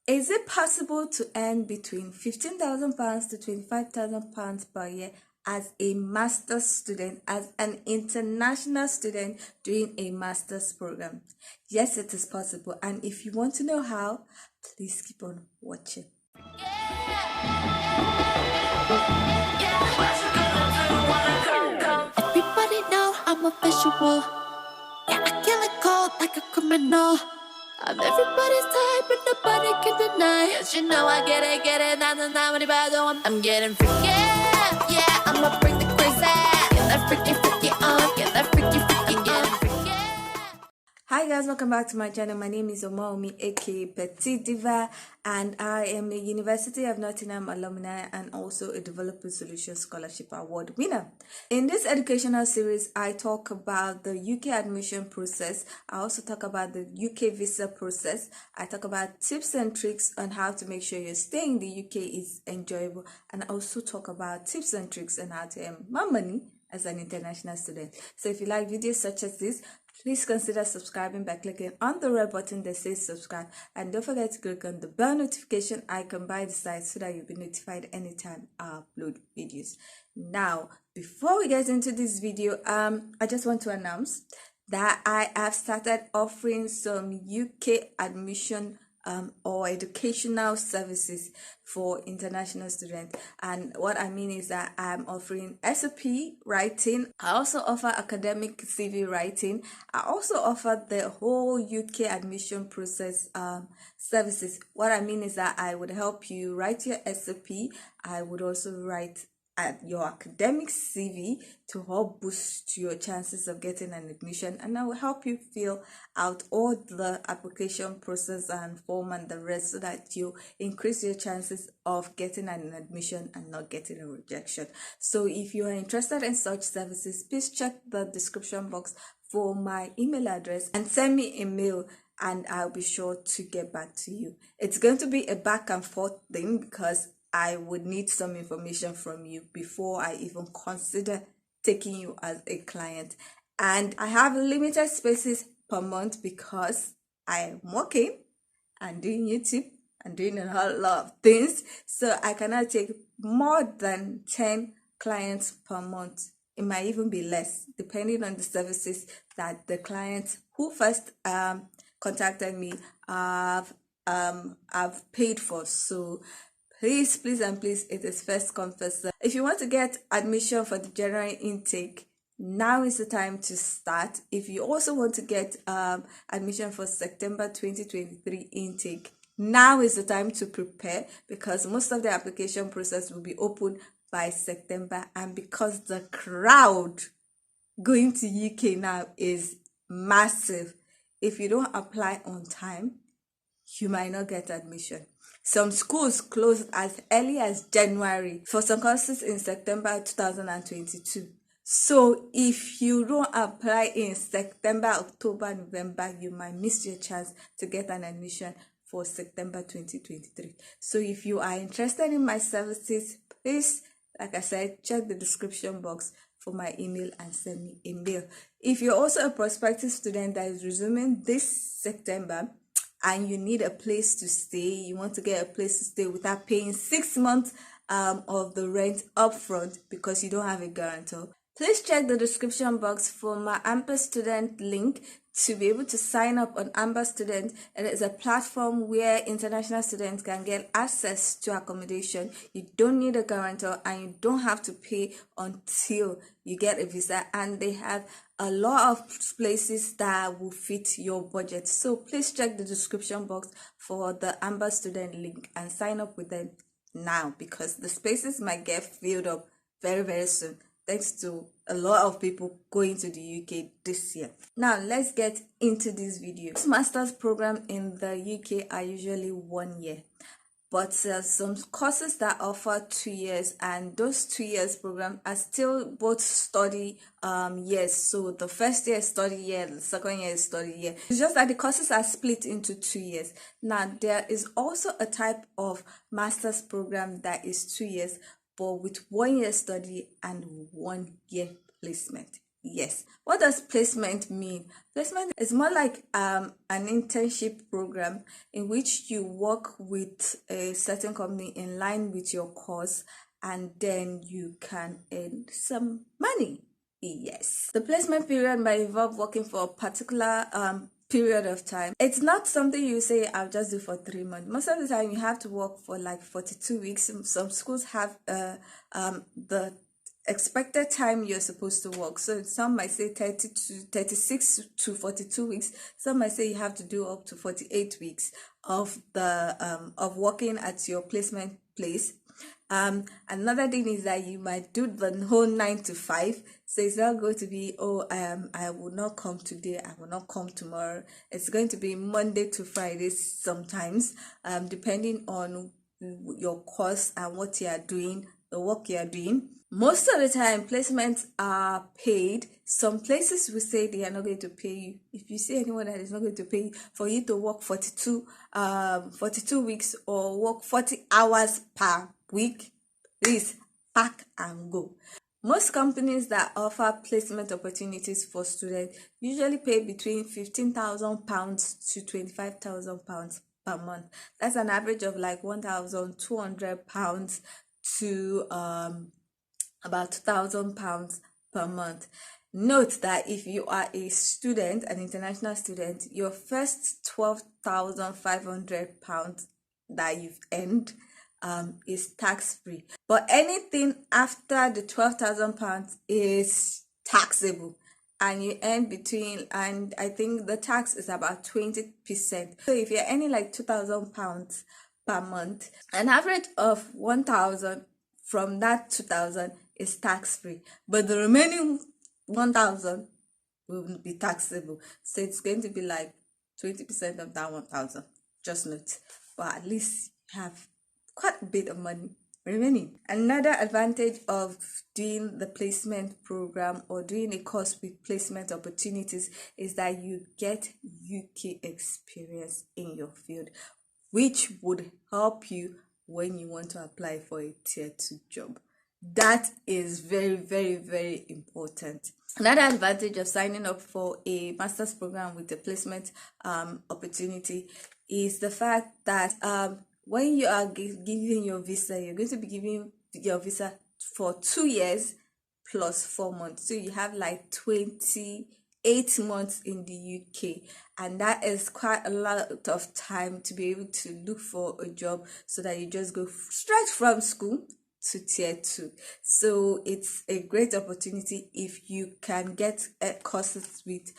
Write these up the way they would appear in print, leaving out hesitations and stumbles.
Is it possible to earn between £15,000 to £25,000 per year as a master's student, as an international student doing a master's program? Yes, it is possible. And if you want to know how, please keep on watching. Everybody know I'm a visual. Yeah, I kill it cold like a criminal. I'm everybody's type, but nobody can deny. Cause you know I get it, I'm getting freaky, yeah, I'ma bring the crazy. Get that freaky on, get that freaky on, freaky. Hi guys, welcome back to my channel. My name is Omaomi, aka Petit Diva, and I am a University of Nottingham alumni and also a Developing Solutions Scholarship Award winner. In this educational series, I talk about the UK admission process. I also talk about the UK visa process. I talk about tips and tricks on how to make sure your stay in the UK is enjoyable, and I also talk about tips and tricks on how to earn more money as an international student. So if you like videos such as this, please consider subscribing by clicking on the red button that says subscribe, and don't forget to click on the bell notification icon by the side so that you'll be notified anytime I upload videos. Now, before we get into this video, I just want to announce that I have started offering some UK admission or educational services for international students. And what I mean is that I'm offering SOP writing. I also offer academic CV writing. I also offer the whole UK admission process services. What I mean is that I would help you write your SOP. I would also write at your academic CV to help boost your chances of getting an admission, and I will help you fill out all the application process and form and the rest so that you increase your chances of getting an admission and not getting a rejection. So if you are interested in such services, please check the description box for my email address and send me a mail, and I'll be sure to get back to you. It's going to be a back and forth thing because I would need some information from you before I even consider taking you as a client. And I have limited spaces per month because I am working and doing YouTube and doing a whole lot of things. So I cannot take more than 10 clients per month. It might even be less, depending on the services that the clients who first contacted me have paid for. So please, it is first come first serve. If you want to get admission for the general intake, now is the time to start. If you also want to get admission for September 2023 intake, now is the time to prepare, because most of the application process will be open by September, and because the crowd going to UK now is massive, if you don't apply on time, you might not get admission. Some schools closed as early as January for some courses in September 2022. So if you don't apply in September, October, November, you might miss your chance to get an admission for September 2023. So if you are interested in my services, please, like I said, check the description box for my email and send me a mail. If you're also a prospective student that is resuming this September, and you need a place to stay, you want to get a place to stay without paying 6 months of the rent upfront because you don't have a guarantor, please check the description box for my Amber Student link to be able to sign up on Amber Student. It is a platform where international students can get access to accommodation. You don't need a guarantor and you don't have to pay until you get a visa, and they have a lot of places that will fit your budget. So please check the description box for the Amber Student link and sign up with them now, because the spaces might get filled up very, very soon, thanks to a lot of people going to the UK this year. Now let's get into this video. Master's program in the UK are usually 1 year, but some courses that offer 2 years, and those 2 years program are still both study years. So the first year is study year, the second year is study year. It's just that the courses are split into 2 years. Now there is also a type of master's program that is 2 years, but with 1 year study and 1 year placement. Yes. What does placement mean? Placement is more like an internship program in which you work with a certain company in line with your course, and then you can earn some money. Yes. The placement period might involve working for a particular period of time. It's not something you say, I'll just do for 3 months. Most of the time, you have to work for like 42 weeks. Some schools have the expected time you're supposed to work. So some might say 30 to 36 to 42 weeks. Some might say you have to do up to 48 weeks of the of working at your placement place. Another thing is that you might do the whole 9 to 5. So it's not going to be, oh, I will not come today, I will not come tomorrow. It's going to be Monday to Friday sometimes, depending on your course and what you are doing, the work you are doing. Most of the time, placements are paid. Some places will say they are not going to pay you. If you see anyone that is not going to pay you for you to work 42 weeks or work 40 hours per week, please pack and go. Most companies that offer placement opportunities for students usually pay between £15,000 to £25,000 per month. That's an average of like £1,200 to about £2,000 per month. Note that if you are a student, an international student, your first £12,500 that you've earned is tax-free. But anything after the £12,000 is taxable. And you earn between, and I think the tax is about 20%. So if you're earning like £2,000 per month, an average of 1,000 from that 2,000 is tax-free. But the remaining 1,000 will be taxable. So it's going to be like 20% of that 1,000. Just note. But at least you have quite a bit of money remaining. Another advantage of doing the placement program or doing a course with placement opportunities is that you get UK experience in your field, which would help you when you want to apply for a tier 2 job. That is very, very, very important. Another advantage of signing up for a master's program with a placement opportunity is the fact that when you are giving your visa, you're going to be giving your visa for 2 years plus 4 months. So you have like 28 months in the UK, and that is quite a lot of time to be able to look for a job, so that you just go straight from school to tier 2. So it's a great opportunity if you can get courses with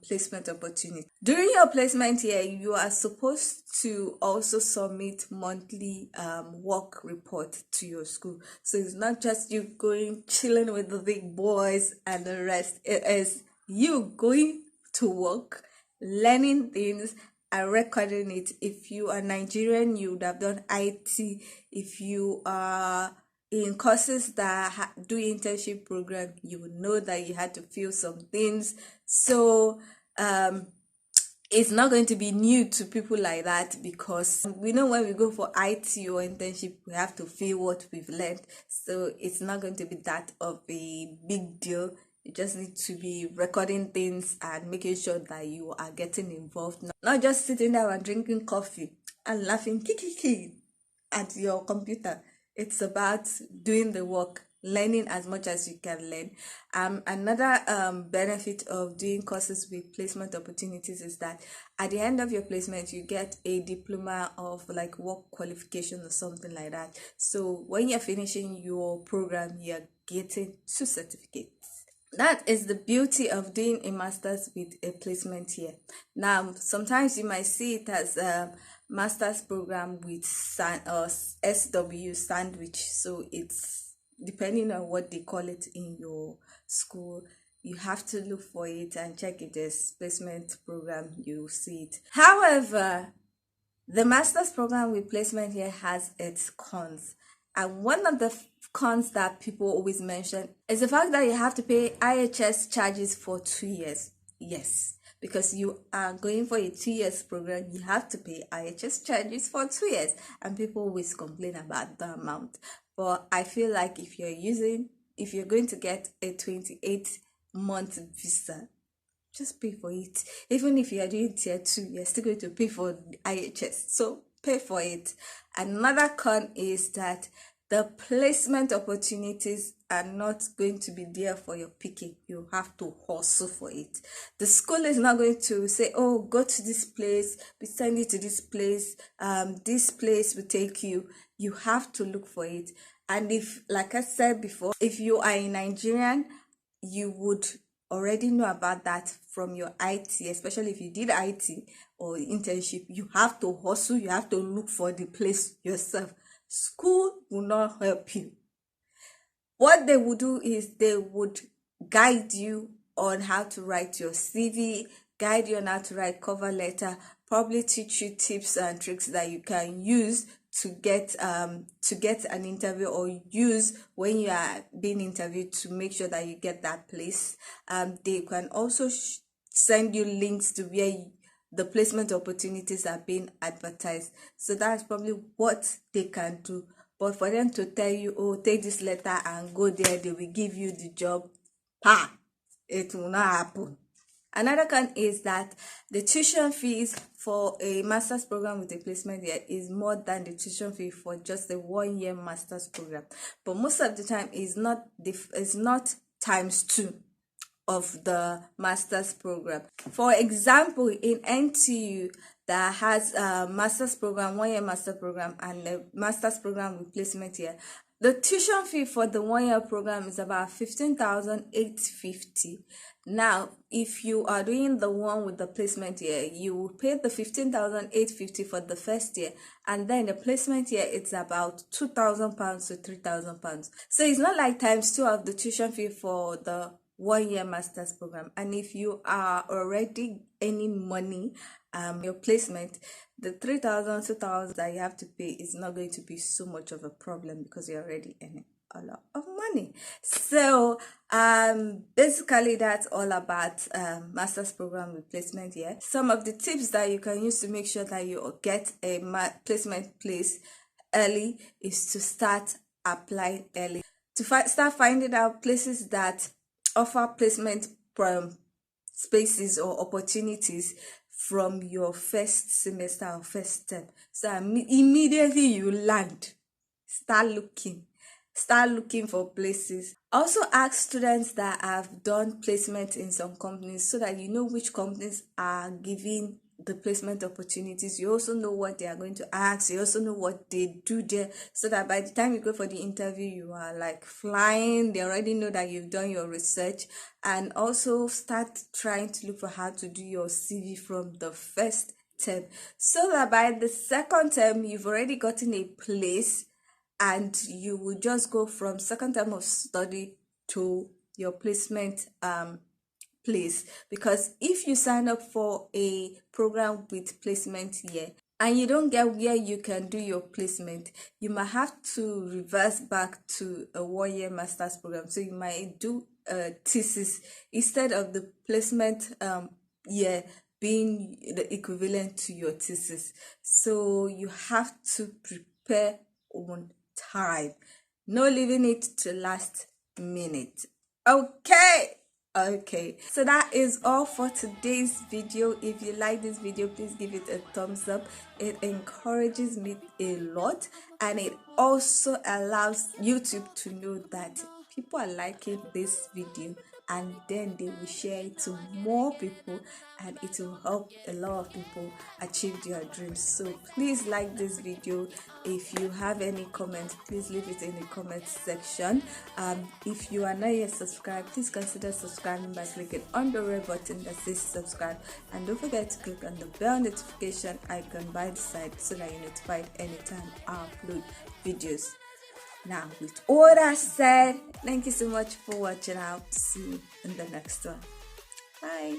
placement opportunity. During your placement year, you are supposed to also submit monthly work report to your school. So it's not just you going chilling with the big boys and the rest. It is you going to work, learning things and recording it. If you are Nigerian, you would have done IT. If you are in courses that do internship program, you would know that you had to fill some things. So it's not going to be new to people like that, because we know when we go for IT or internship, we have to fill what we've learned. So it's not going to be that of a big deal. You just need to be recording things and making sure that you are getting involved, not just sitting there and drinking coffee and laughing kiki at your computer. It's about doing the work, learning as much as you can learn. Another benefit of doing courses with placement opportunities is that at the end of your placement, you get a diploma of like work qualification or something like that. So when you're finishing your program, you're getting 2 certificates. That is the beauty of doing a master's with a placement year. Now, sometimes you might see it as a master's program with SW sandwich. So it's depending on what they call it in your school. You have to look for it and check if there's placement program, you see it. However, the master's program with placement here has its cons. And one of the cons that people always mention is the fact that you have to pay IHS charges for 2 years. Yes, because you are going for a 2 years program, you have to pay IHS charges for 2 years. And people always complain about the amount. But I feel like if you're going to get a 28 month visa. Just pay for it. Even if you are doing tier 2, you're still going to pay for the IHS. So pay for it. Another con is that the placement opportunities are not going to be there for your picking. You have to hustle for it. The school is not going to say, oh, go to this place, we send you to this place will take you. You have to look for it. And if, like I said before, if you are a Nigerian, you would already know about that from your IT, especially if you did IT or internship. You have to hustle, you have to look for the place yourself. School will not help you. What they would do is they would guide you on how to write your CV, guide you on how to write cover letter, probably teach you tips and tricks that you can use to get an interview, or use when you are being interviewed to make sure that you get that place. They can also send you links to where the placement opportunities are being advertised. So that's probably what they can do. But for them to tell you, oh, take this letter and go there, they will give you the job, it will not happen. Another con is that the tuition fees for a master's program with a placement year is more than the tuition fee for just a 1-year master's program. But most of the time it's not times 2 of the master's program. For example, in NTU that has a master's program, 1-year master program, and a master's program with placement year, the tuition fee for the 1-year program is about 15,850. Now, if you are doing the one with the placement year, you will pay the 15,850 for the first year, and then the placement year it's about £2,000 to £3,000. So it's not like times 2 of the tuition fee for the 1-year master's program. And if you are already earning money, your placement, the 3,000, 2,000 that you have to pay is not going to be so much of a problem because you're already earning a lot of money. So basically that's all about master's program with placement here. Some of the tips that you can use to make sure that you get a placement place early is to start applying early, to start finding out places that offer placement spaces or opportunities from your first semester or first term. So immediately you land, start looking for places. Also ask students that have done placement in some companies so that you know which companies are giving the placement opportunities. You also know what they are going to ask. You also know what they do there, so that by the time you go for the interview, you are like flying. They already know that you've done your research. And also start trying to look for how to do your CV from the first term, so that by the second term you've already gotten a place, and you will just go from second term of study to your placement place. Because if you sign up for a program with placement here and you don't get where you can do your placement, you might have to reverse back to a 1-year master's program. So you might do a thesis instead of the placement year being the equivalent to your thesis. So you have to prepare on time, no leaving it to last minute. Okay, so that is all for today's video. If you like this video, please give it a thumbs up. It encourages me a lot, and it also allows YouTube to know that people are liking this video, and then they will share it to more people, and it will help a lot of people achieve their dreams. So please like this video. If you have any comments, please leave it in the comment section. If you are not yet subscribed, please consider subscribing by clicking on the red button that says subscribe, and don't forget to click on the bell notification icon by the side so that you're notified anytime I upload videos. Now, with all that said, thank you so much for watching. I'll see you in the next one. Bye.